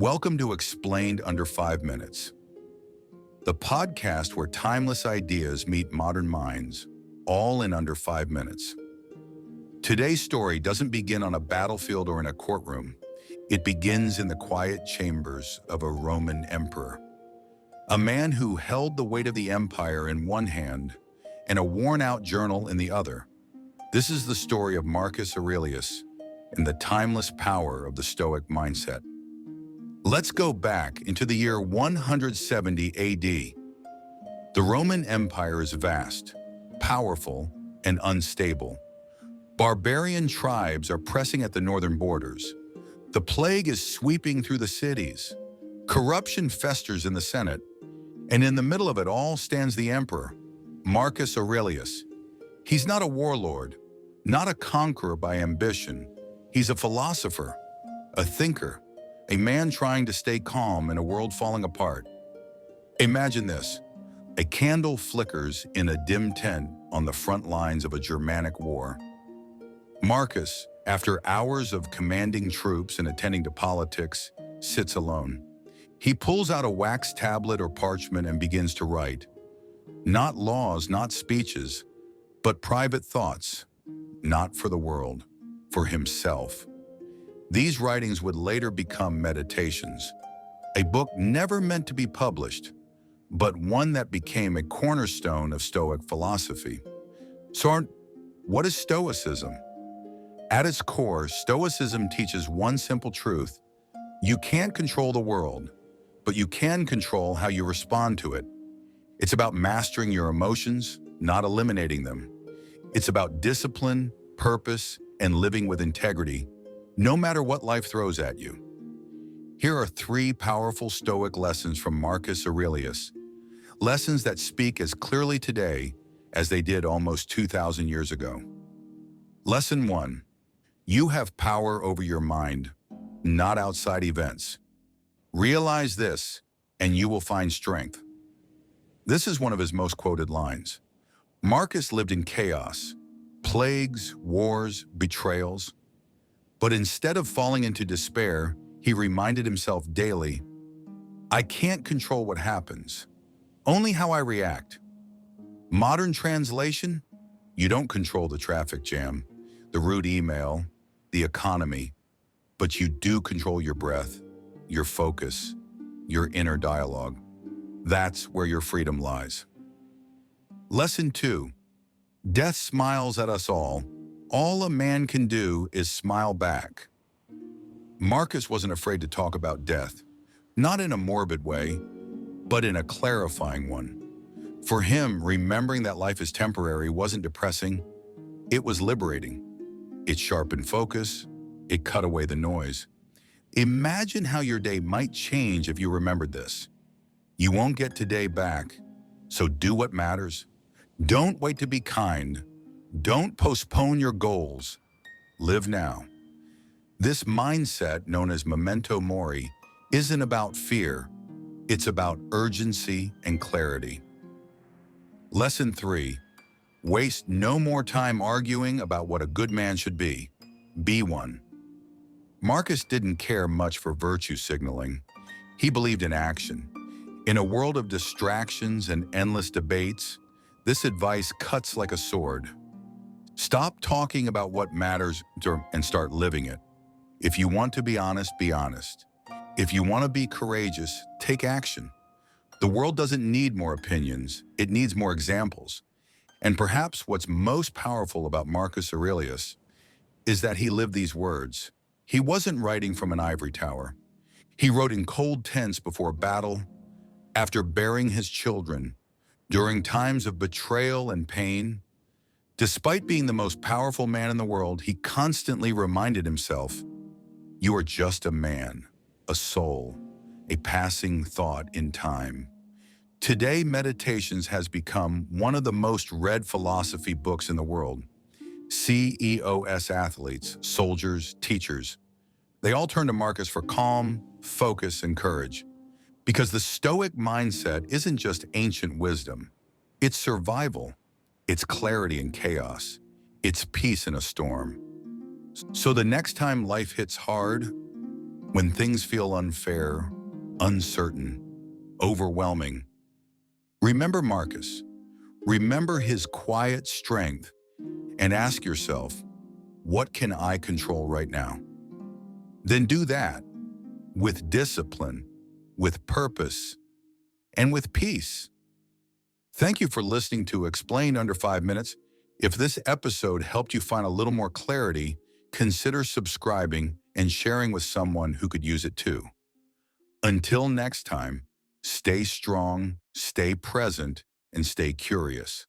Welcome to Explained Under 5 Minutes, the podcast where timeless ideas meet modern minds, all in under 5 minutes. Today's story doesn't begin on a battlefield or in a courtroom. It begins in the quiet chambers of a Roman emperor, a man who held the weight of the empire in one hand and a worn-out journal in the other. This is the story of Marcus Aurelius and the timeless power of the Stoic mindset. Let's go back into the year 170 AD. The Roman Empire is vast, powerful, and unstable. Barbarian tribes are pressing at the northern borders. The plague is sweeping through the cities. Corruption festers in the Senate. And in the middle of it all stands the emperor, Marcus Aurelius. He's not a warlord, not a conqueror by ambition. He's a philosopher, a thinker, a man trying to stay calm in a world falling apart. Imagine this. A candle flickers in a dim tent on the front lines of a Germanic war. Marcus, after hours of commanding troops and attending to politics, sits alone. He pulls out a wax tablet or parchment and begins to write. Not laws, not speeches, but private thoughts, not for the world, for himself. These writings would later become meditations, a book never meant to be published, but one that became a cornerstone of Stoic philosophy. So, what is Stoicism? At its core, Stoicism teaches one simple truth. You can't control the world, but you can control how you respond to it. It's about mastering your emotions, not eliminating them. It's about discipline, purpose, and living with integrity, no matter what life throws at you. Here are 3 powerful Stoic lessons from Marcus Aurelius, lessons that speak as clearly today as they did almost 2,000 years ago. Lesson 1. You have power over your mind, not outside events. Realize this, and you will find strength. This is one of his most quoted lines. Marcus lived in chaos, plagues, wars, betrayals. But instead of falling into despair, he reminded himself daily, I can't control what happens, only how I react. Modern translation, you don't control the traffic jam, the rude email, the economy, but you do control your breath, your focus, your inner dialogue. That's where your freedom lies. Lesson 2. Death smiles at us all. All a man can do is smile back. Marcus wasn't afraid to talk about death, not in a morbid way, but in a clarifying one. For him, remembering that life is temporary wasn't depressing, it was liberating. It sharpened focus, it cut away the noise. Imagine how your day might change if you remembered this. You won't get today back, so do what matters. Don't wait to be kind. Don't postpone your goals. Live now. This mindset, known as memento mori, isn't about fear. It's about urgency and clarity. Lesson 3. Waste no more time arguing about what a good man should be. Be one. Marcus didn't care much for virtue signaling. He believed in action. In a world of distractions and endless debates, this advice cuts like a sword. Stop talking about what matters and start living it. If you want to be honest, be honest. If you want to be courageous, take action. The world doesn't need more opinions, it needs more examples. And perhaps what's most powerful about Marcus Aurelius is that he lived these words. He wasn't writing from an ivory tower. He wrote in cold tents before battle, after bearing his children, during times of betrayal and pain. Despite being the most powerful man in the world, he constantly reminded himself, you are just a man, a soul, a passing thought in time. Today, Meditations has become one of the most read philosophy books in the world. CEOs athletes, soldiers, teachers, they all turn to Marcus for calm, focus, and courage. Because the Stoic mindset isn't just ancient wisdom, it's survival. It's clarity in chaos. It's peace in a storm. So the next time life hits hard, When things feel unfair, uncertain, overwhelming, remember Marcus. Remember his quiet strength and ask yourself, what can I control right now? Then do that with discipline, with purpose, and with peace. Thank you for listening to Explained Under 5 Minutes. If this episode helped you find a little more clarity, consider subscribing and sharing with someone who could use it too. Until next time, stay strong, stay present, and stay curious.